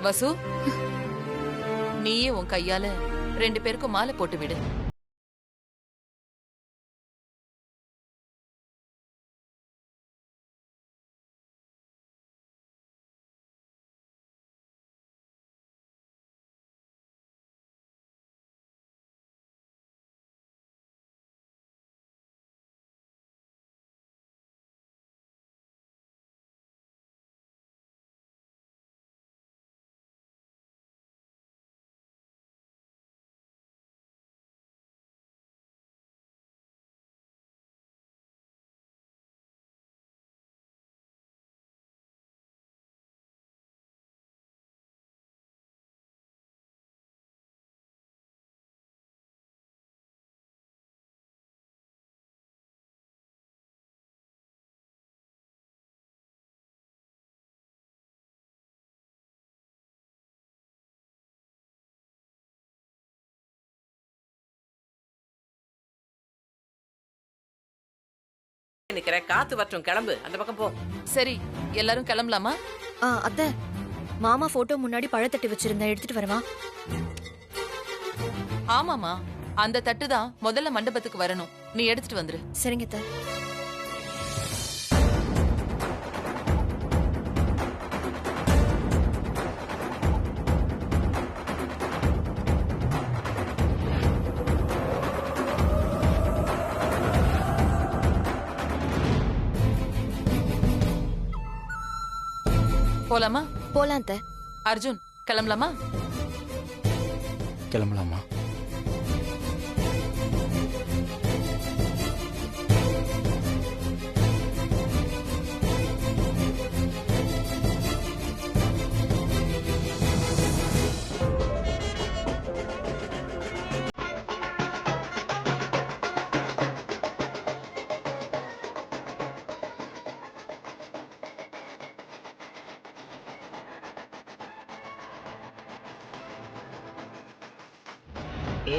வசு, நீயே உன் கையால 2 பேருக்கும் மாலை போட்டு விடு. நிக்கிற காத்து வரட்டும், கிளம்பு, அந்த பக்கம் போ. சரி, எல்லாரும் கிளம்பலாமா? அத்தை, மாமா போட்டோ முன்னாடி பழத்தட்டு வச்சிருந்தேன், எடுத்துட்டு வரவா? ஆமாமா, அந்த தட்டு தான் முதல்ல மண்டபத்துக்கு வரணும். நீ எடுத்துட்டு வந்துரு. சரிங்க அத்தை. போலாமா? போலாம் அத்தை. அர்ஜுன், கிளம்பலாமா? கிளம்பலாமா?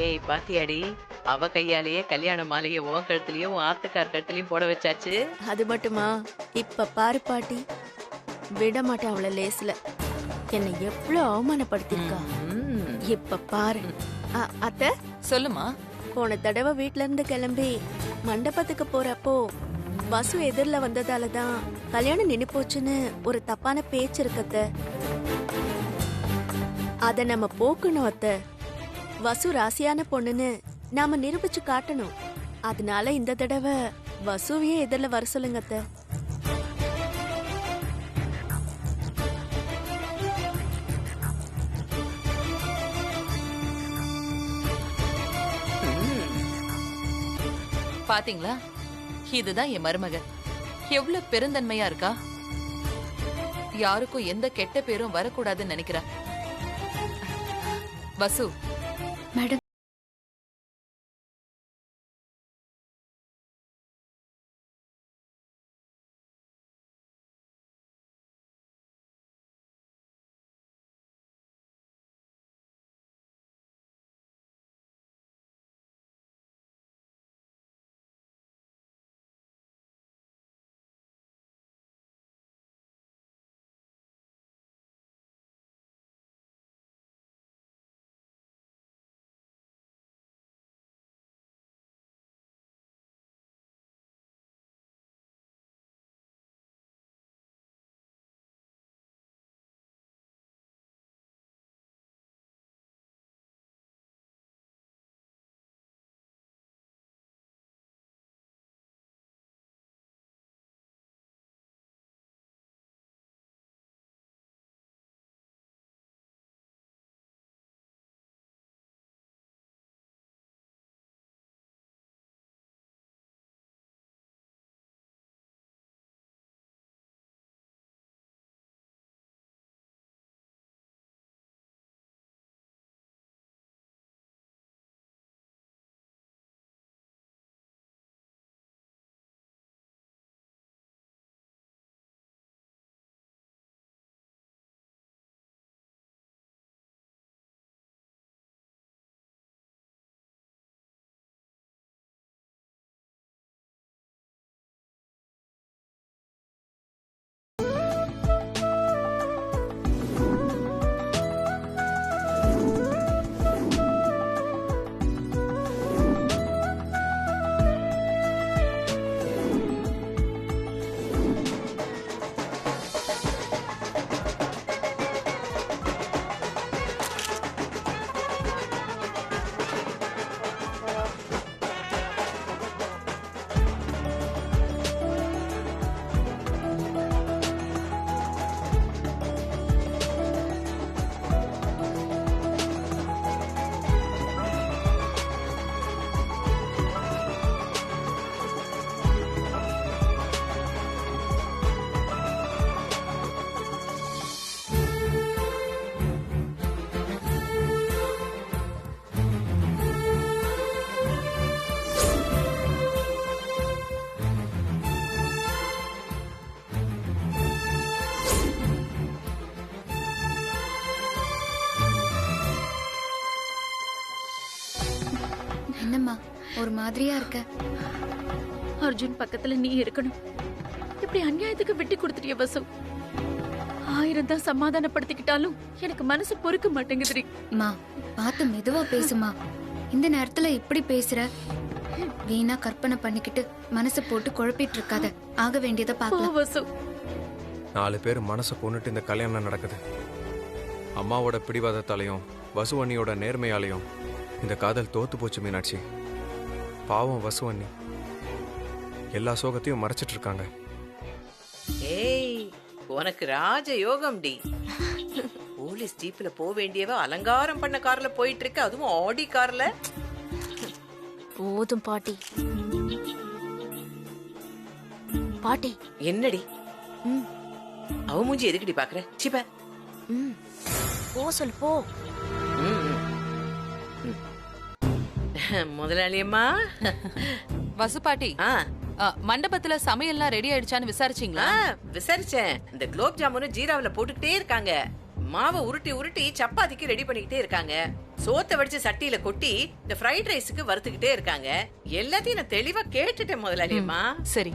ஏய் பாத்தியாடி, அவ கையாலேயே கல்யாண மாலையை உன் கழுத்துலயும் உன் ஆத்துக்கார் கழுத்துலயும் போட வச்சாச்சு. அது மட்டுமா, இப்ப பாரு பாட்டி, விட மாட்டேன் அவளை லேஸ்ல. என்னை எவ்வளவு அவமானப்படுத்திருக்கா. ம். இப்ப பாரு. அத்தை, சொல்லுமா. போன தடவை வீட்ல இருந்து கிளம்பி மண்டபத்துக்கு போறப்போ வசு எதிர்ல வந்ததாலதான் கல்யாணம் நின்னு போச்சுன்னு ஒரு தப்பான பேச்சு இருக்கு அத்தை. அத நம்ம போக்கணும் அத்தை. வசு ராசியான பொண்ணுன்னு நாம நிரூபிச்சு காட்டணும். அதனால இந்த தடவை வசுவையே எதிர்ல வர சொல்லுங்க அத்தை. பாத்தீங்களா, இதுதான் என் மருமக. எவ்வளவு பெருந்தன்மையா இருக்கா. யாருக்கும் எந்த கெட்ட பேரும் வரக்கூடாதுன்னு நினைக்கிறா. வசு, மேடம், என்னம்மா ஒரு மாதிரியா இருக்க? அர்ஜுன் பக்கத்துல நீ இருக்கணும். இப்படி அநியாயத்துக்கு விட்டு கொடுத்துட்டிய வசு. 1000 தான் சமாதானப்படுத்திக்கிட்டாலும் எனக்கு மனசு பொறுக்க மாட்டேங்குதுடி. மா பார்த்து மெதுவா பேசுமா. இந்த நேரத்துல இப்படி பேசுற? வீணா கற்பனை பண்ணிக்கிட்டு மனசை போட்டு குழப்பிட்டு இருக்காத. ஆக வேண்டியதை போ பார்க்கலாம். வசு. 4 பேர் மனசை கொண்டுட்டு இந்த கல்யாணம் நடக்குது. அம்மாவோட பிடிவாதத்தாலையும் வசுவண்ணியோட நேர்மையாலையும் இந்த காதல் தோத்து போச்சு மீனாட்சி. பாவம் வசுவண்ணி எல்லா சோகத்தையும் மறைச்சிட்டு இருக்காங்க. ஏய், உனக்கு ராஜ யோகம் டி. போலீஸ் ஜீப்ல போக வேண்டியவ அலங்காரம் பண்ண கார்ல போயிட்டு இருக்க, அதுவும் ஆடி கார்ல. போதும் பாட்டி. பாட்டி. என்னடி ம். அவ மூஞ்சி எதுக்குடி பாக்குற? சிப்ப. ம். போ சொல்லு போ. முதலாளியம்மா. வசு பாட்டி, ஆ, மண்டபத்துல சமையல்லாம் ரெடி ஆயிடுச்சான்னு விசாரிச்சீங்களா? விசாரிச்சேன். இந்த குலோப் ஜாமுன் ஜீராவில போட்டுக்கிட்டே இருக்காங்க. மாவை உருட்டி உருட்டி சப்பாத்திக்கு ரெடி பண்ணிக்கிட்டே இருக்காங்க. சோத்தை வடிச்சு சட்டியில கொட்டி இந்த ஃப்ரைட் ரைஸுக்கு வறுத்துக்கிட்டே இருக்காங்க. எல்லாத்தையும் நான் தெளிவா கேட்டுட்டேன் முதலாளியம்மா. சரி.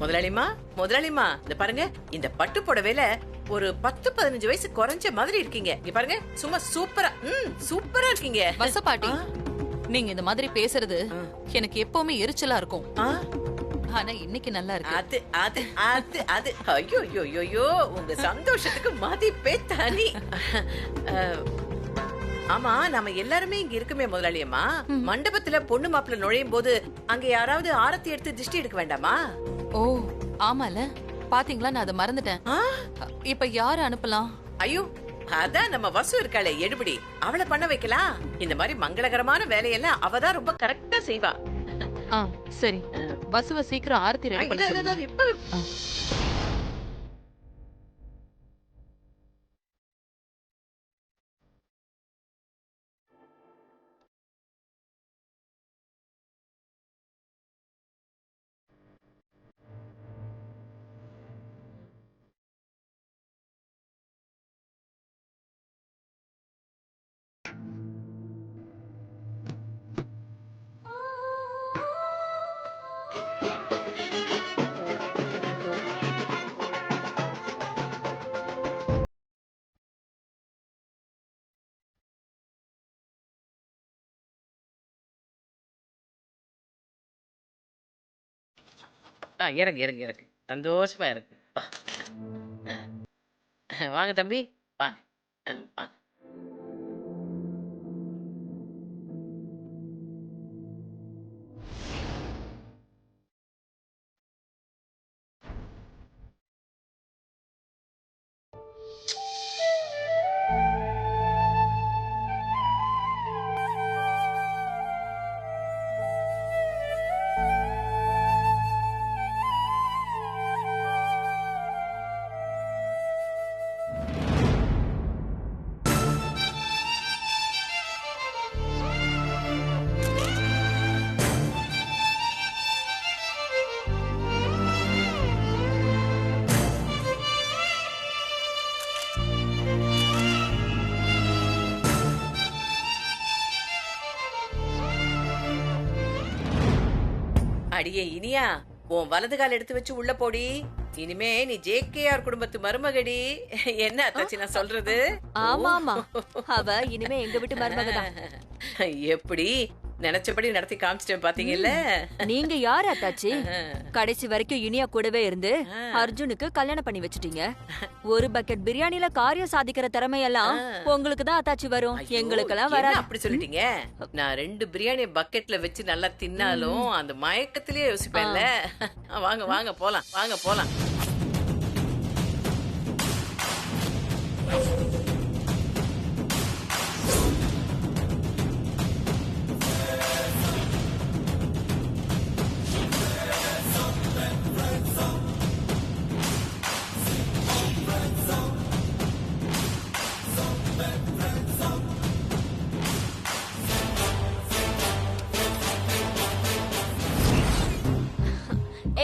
முதலாளிமா இந்த பாருங்க, இந்த பட்டு புடவையில ஒரு 10-15 வயசு குறைஞ்ச மாதிரி இருக்கீங்க. இங்க பாருங்க, சும்மா சூப்பரா இருக்கீங்க. வசு பாட்டி, நீங்க இந்த மாதிரி பேசுறது எனக்கு எப்பவுமே எரிச்சலா இருக்கும். ஆனா இன்னைக்கு நல்லா இருக்கு. அது அது அது அது ஐயோ ஐயோ ஐயோ, உங்க சந்தோஷத்துக்கு மதிப்பே தனி. ஆமா, நாம எல்லாருமே இங்க இருக்குமே முதலாளியம்மா. மண்டபத்துல பொண்ணு மாப்பிள்ள நுழையும் போது அங்க யாராவது ஆரத்தி எடுத்து திருஷ்டி எடுக்க வேண்டாமா? ஓ ஆமால, பாத்தீங்களா, நான் அதை மறந்துட்டேன். இப்ப யாரு அனுப்பலாம்? ஐயோ, அதான் நம்ம வசு இருக்காளே எடுபடி, அவளை பண்ண வைக்கலாம். இந்த மாதிரி மங்களகரமான வேலையெல்லாம் அவதான் ரொம்ப கரெக்டா செய்வா. சரி, வசுவ சீக்கிரம் ஆரத்தி ரெடி பண்ணி சொல்லுங்க. இப்ப இறங்கு இறங்கு இறங்கு, சந்தோஷமா இருக்கு. வாங்க தம்பி, வாங்க வாங்க. அடியே இனியா, உன் வலது கால் எடுத்து வச்சு உள்ள போடி. இனிமே நீ ஜேகேஆர் குடும்பத்து மருமகடி. என்ன அத்தாச்சி நான் சொல்றது? ஆமா ஆமா, அவ இனிமே எங்க வீட்டு மருமகதான். எப்படி நினைச்சபடி நடத்தி காமிச்சிட்டேன் பாத்தீங்கல்ல. நீங்க யார் அத்தாச்சி? கடைசி வரைக்கும் இனியா கூடவே இருந்து அர்ஜுனுக்கு கல்யாணம் பண்ணி வச்சுட்டீங்க. ஒரு பக்கெட் பிரியாணில காரியம் சாதிக்கிற திறமையெல்லாம் உங்களுக்கு தான் அத்தாச்சி வரும், எங்களுக்கெல்லாம் வராது. அப்படி சொல்லிட்டீங்க. நான் 2 பிரியாணி பக்கெட்ல வச்சு நல்லா தின்னாலும் அந்த மயக்கத்திலேயே யோசிப்பேன்ல. வாங்க வாங்க போலாம், வாங்க போலாம்.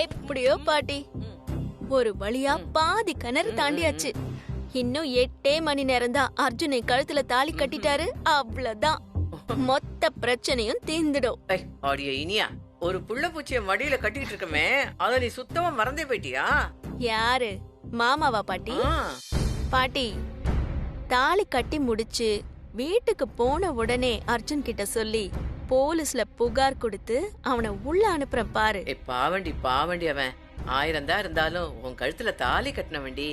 எப்படியோ பாட்டி, ஒரு வழியா பாதி கிணறு தாண்டியாச்சு. இன்னும் 8 மணி நேரம் தான். அர்ஜுனை கழுத்துல தாலி கட்டிட்டாரு, அவ்வளவுதான். மொத்த பிரச்சனையும் தீர்ந்துடும். ஏய், அடியே இனியா, ஒரு புள்ள பூச்சிய மடியில கட்டிட்டு இருக்கமே, அத நீ சுத்தமா மறந்தே போயிட்டியா? யாரு மாமாவா பாட்டி? ஆ. பாட்டி, தாலி கட்டி முடிச்சு வீட்டுக்கு போன உடனே அர்ஜுன் கிட்ட சொல்லி போலீஸ்ல புகார் கொடுத்து அவனை உள்ள அனுப்புறேன் பாரு. ஏய், பாவண்டி அவன் 1000 தான் இருந்தாலும் உன் கழுத்துல தாலி கட்டினவண்டி.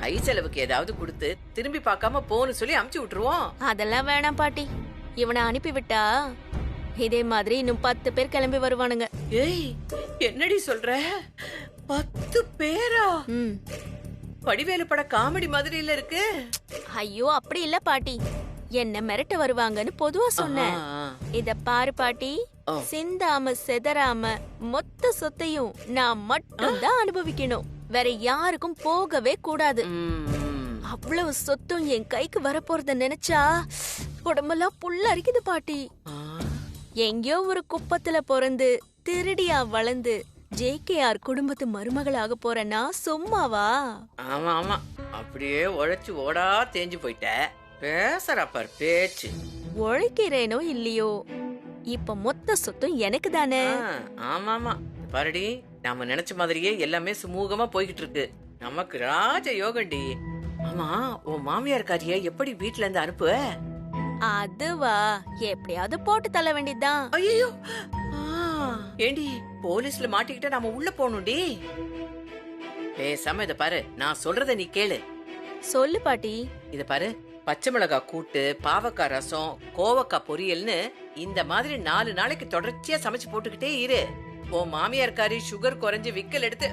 கை செலவுக்கு ஏதாவது கொடுத்து திரும்பி பார்க்காம போன்னு சொல்லி அமுச்சு விட்டுருவோம். அதெல்லாம் வேணாம் பாட்டி. இவனை அனுப்பி விட்டா இதே மாதிரி இன்னும் 10 பேர் கிளம்பி வருவானுங்க. ஏய், என்னடி சொல்ற? 10 பேரா? ம். வடிவேலு பட காமெடி மாதிரி இல்ல இருக்கு. ஐயோ, அப்படி இல்ல பாட்டி. என்ன மிரட்ட வருவாங்கன்னு பொதுவா சொன்னேன். ஆ, ஆ. இத பாரு பாட்டி, ஓ. சிந்தாம செதறாம மொத்த சொத்தையும் நான் மட்டும் தான் அனுபவிக்கணும். வேற யாருக்கும் போகவே கூடாது. ம். அவ்வளவு சொத்தும் என் கைக்கு வரப்போறத நினைச்சா உடம்பெல்லாம் புல்லரிக்குது பாட்டி. ஆ. எங்கேயோ ஒரு குப்பத்துல பிறந்து திருடியா வளர்ந்து ஜேகேஆர் குடும்பத்து மருமகளாக போறேன்னா சும்மாவா? ஆமா ஆமா, அப்படியே உழைச்சு ஓடா தேஞ்சு போயிட்ட. பேசுறா பார் பேச்சு. உழைக்கிறேனோ இல்லையோ, இப்ப மொத்த சொத்தும் எனக்கு தானே. ஆமா ஆமா, பாருடி, நாம நினைச்ச மாதிரியே எல்லாமே சுமூகமா போய்கிட்டு இருக்கு. நமக்கு ராஜ யோகண்டி. ஆமா, உன் மாமியார் காரிய எப்படி வீட்ல இருந்து அனுப்புவ? அதுவா, எப்படியாவது போட்டு தள்ள வேண்டியதுதான். ஐயோ, ஏண்டி போலீஸ்ல மாட்டிக்கிட்ட நாம உள்ள போகணும்டி. பேசாம இத பாரு, நான் சொல்றத நீ கேளு. சொல்லு பாட்டி. இத பாரு, பச்சை மிளகாய் கூட்டு, பாவக்காய் ரசம், கோவக்காய் பொரியல்னு இந்த மாதிரி 4 நாளைக்கு தொடர்ச்சியா சமைச்சு போட்டுக்கிட்டே இரு. உன் மாமியார்காரி சுகர் குறைஞ்சு விக்கல் எடுத்து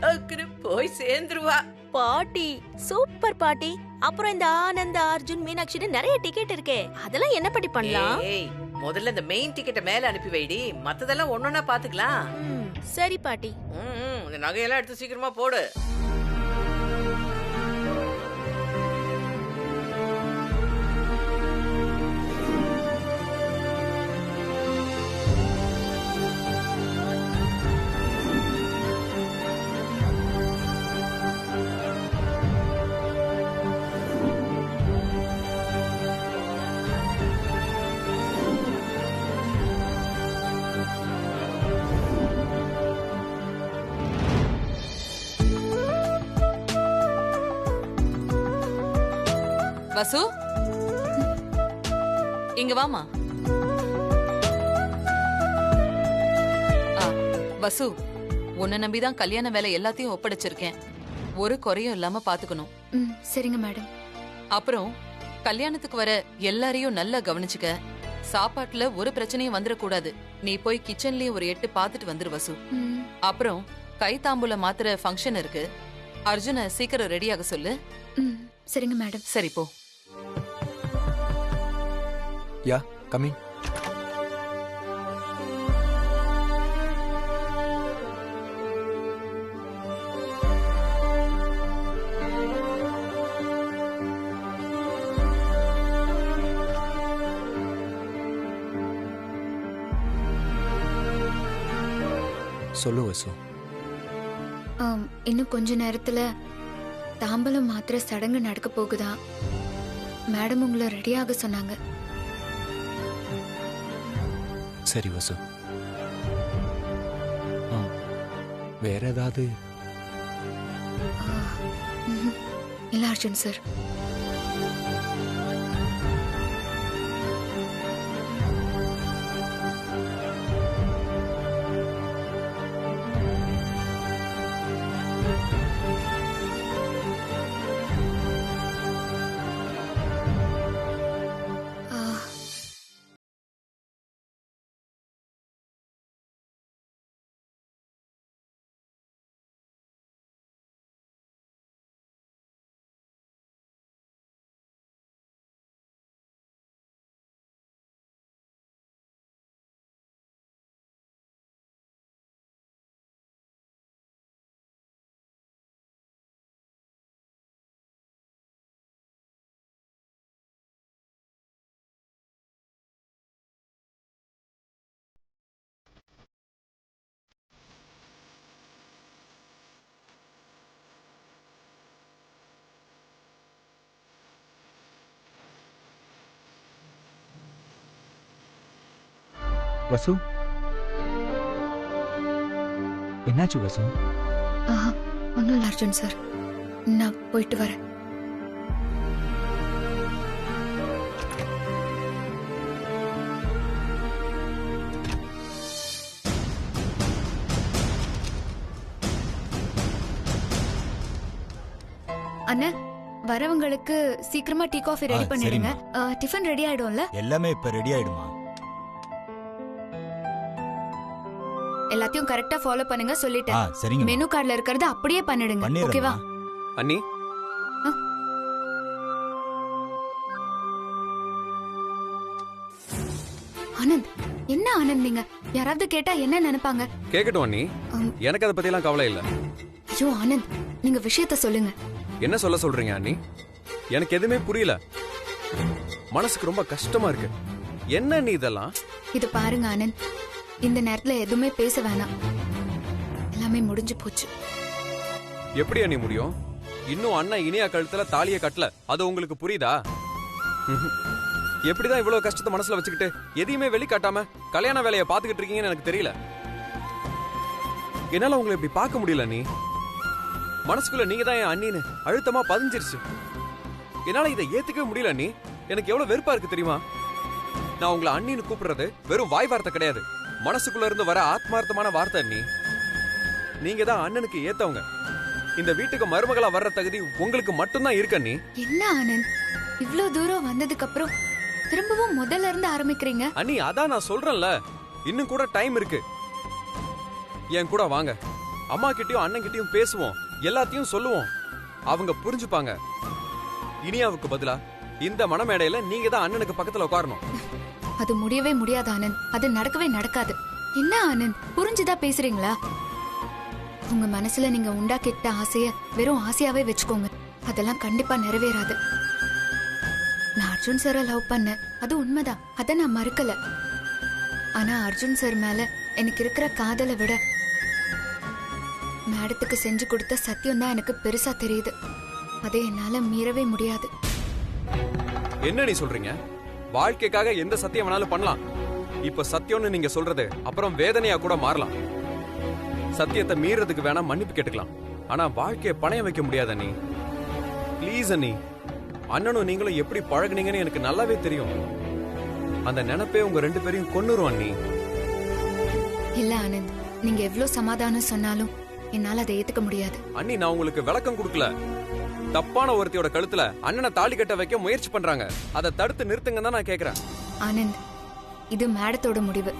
அக்குன்னு போய் சேர்ந்துருவா. பாட்டி சூப்பர் பாட்டி. அப்புறம் இந்த ஆனந்த், அர்ஜுன், மீனாட்சின்னு நிறைய டிக்கெட் இருக்கே, அதெல்லாம் என்ன பாட்டி பண்ணலாம்? ஏய், முதல்ல இந்த மெயின் டிக்கெட்டை மேல அனுப்பி வைடி, மத்ததெல்லாம் ஒன்னொன்னா பாத்துக்கலாம். ம், சரி பாட்டி. இந்த நகையெல்லாம் எடுத்து சீக்கிரமா போடு. வசு, இங்க வாமா. வசு, உன்னை நம்பிதான் கல்யாண வேலை எல்லாத்தையும் ஒப்படைச்சிருக்கேன். ஒரு குறையும் இல்லாம பாத்துக்கணும். சரிங்க மேடம். அப்புறம் கல்யாணத்துக்கு வர எல்லாரையும் நல்லா கவனிச்சுக்க. சாப்பாட்டுல ஒரு பிரச்சனையும் வந்துடக்கூடாது. நீ போய் கிச்சன்லயும் ஒரு 8 பாத்துட்டு வந்துரு வசு. அப்புறம் கை தாம்பூல மாத்திர ஃபங்க்ஷன் இருக்கு. அர்ஜுனை சீக்கிரம் ரெடியாக சொல்லு. சரிங்க மேடம். சரி போ. Yeah coming. சொல்லு வசு. இன்னும் கொஞ்ச நேரத்துல தாம்பலம் மாத்திர சடங்கு நடக்க போகுதா. மேடம் உங்களை ரெடியாக சொன்னாங்க. சரி வசு. வேற ஏதாவது? இல்ல அர்ஜுன் சார். வசு என்னாச்சு வசு? ஆஹா ஒன்றும் இல்லை அர்ஜுன் சார், நான் போயிட்டு வரேன். அண்ணா, வரவங்களுக்கு சீக்கிரமா டீ காஃபி ரெடி பண்ணிடுங்க. டிஃபன் ரெடி ஆயிடும்ல? எல்லாமே இப்ப ரெடி ஆயிடுமா? எல்லாத்தையும் கரெக்டா ஃபாலோ பண்ணுங்க சொல்லிட்டேன். சரிங்க. மெனு கார்டுல இருக்கறத அப்படியே பண்ணிடுங்க. ஓகேவா? அண்ணி ஆனந்த், என்ன ஆனந்த் நீங்க? யாராவது கேட்டா என்ன நினைப்பாங்க? கேக்கட்டும் அண்ணி, எனக்கு அதை பத்தி எல்லாம் கவலை இல்ல. ஐயோ ஆனந்த், நீங்க விஷயத்த சொல்லுங்க. என்ன சொல்றீங்க அண்ணி? எனக்கு எதுவுமே புரியல. மனசுக்கு ரொம்ப கஷ்டமா இருக்கு. என்ன நீ இதெல்லாம்? இது பாருங்க ஆனந்த், இந்த நேரத்துல எதுவுமே பேச வேணாம். எல்லாமே முடிஞ்சு போச்சு. எப்படி அண்ணி முடியும்? இன்னும் அண்ணன் இனியா கழுத்துல தாலியை கட்டல. அது உங்களுக்கு புரியுதா? எப்படிதான் இவ்வளவு கஷ்டத்தை மனசுல வச்சுக்கிட்டு எதையுமே வெளிக்காட்டாம கல்யாண வேலையை பாத்துக்கிட்டு இருக்கீங்கன்னு எனக்கு தெரியல. என்னால உங்களை இப்படி பார்க்க முடியல. நீ மனசுக்குள்ள நீங்க தான் என் அண்ணின்னு அழுத்தமா பதிஞ்சிருச்சு. என்னால இதை ஏத்துக்கவே முடியல. நீ எனக்கு எவ்வளவு வெறுப்பா இருக்கு தெரியுமா? நான் உங்களை அண்ணின்னு கூப்பிடுறது வெறும் வாய் வார்த்தை கிடையாது, மனசுக்குள்ள இருந்து வர ஆத்மார்த்தமான வார்த்தை. நீங்க தான் அண்ணனுக்கு ஏத்தவங்க. இந்த வீட்டுக்கு மருமகளா வர்ற தகுதி உங்களுக்கு மட்டும்தான் இருக்கு. நீ என்ன ஆனந்த், இவ்ளோ தூரம் வந்ததுக்கு அப்புறம் திரும்பவும் முதல்ல இருந்து ஆரம்பிக்கிறீங்க? அண்ணி, அதான் நான் சொல்றேன்ல, இன்னும் கூட டைம் இருக்கு. என் கூட வாங்க, அம்மா கிட்டயும் அண்ணன் கிட்டயும் பேசுவோம், எல்லாத்தையும் சொல்லுவோம். அவங்க புரிஞ்சுப்பாங்க. இனியாவுக்கு பதிலா இந்த மனமேடையில நீங்க தான் அண்ணனுக்கு பக்கத்துல உட்காரணும். அது முடியவே முடியாது ஆனந்த், அது நடக்கவே நடக்காது. என்ன ஆனந்த், புரிஞ்சுதா பேசுறீங்களா? உங்க மனசுல நீங்க உண்டாக்கிட்ட ஆசைய வெறும் ஆசையாவே வச்சுக்கோங்க. அதெல்லாம் கண்டிப்பா நிறைவேறாது. நான் அர்ஜுன் சாரை லவ் பண்ணேன், அது உண்மைதான், அதை நான் மறுக்கல. ஆனா அர்ஜுன் சார் மேல எனக்கு இருக்கிற காதலை விட மேடத்துக்கு செஞ்சு கொடுத்த சத்தியம் தான் எனக்கு பெருசா தெரியுது. அதை என்னால மீறவே முடியாது. என்ன நீ சொல்றீங்க? வாழ்க்கைக்காக எந்த சத்தியம் வேணாலும் பண்ணலாம். இப்ப சத்தியம்னு நீங்க சொல்றது அப்புறம் வேதனையா கூட மாறலாம். சத்தியத்தை மீறதுக்கு வேணா மன்னிப்பு கேட்டுக்கலாம், ஆனா வாழ்க்கையை பணையம் வைக்க முடியாத. நீ ப்ளீஸ் அண்ணி, அண்ணனும் நீங்களும் எப்படி பழகுனீங்கன்னு எனக்கு நல்லாவே தெரியும். அந்த நினைப்பே உங்க ரெண்டு பேரையும் கொன்னுரும் அண்ணி. இல்ல ஆனந்த், நீங்க எவ்வளவு சமாதானம் சொன்னாலும் என்னால அதை ஏத்துக்க முடியாது. அண்ணி, நான் உங்களுக்கு விளக்கம் கொடுக்கல. தப்பான ஒருத்தியோட கழுத்துல அண்ணனை தாலி கட்ட வைக்க முயற்சி பண்றாங்க. அதை தடுத்து நிறுத்துங்க தான் நான் கேக்குறேன். ஆனந்த், இது மேடத்தோட முடிவு.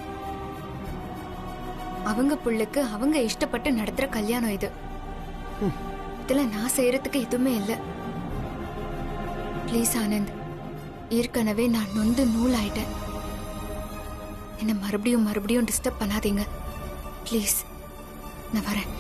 அவங்க புள்ளுக்கு அவங்க இஷ்டப்பட்டு நடத்துற கல்யாணம் இது. இதுல நான் செய்யறதுக்கு எதுவுமே இல்ல. ப்ளீஸ் ஆனந்த், ஏற்கனவே நான் நொந்து நூல் ஆயிட்டேன். என்ன மறுபடியும் மறுபடியும் டிஸ்டர்ப் பண்ணாதீங்க ப்ளீஸ். நான் வரேன்.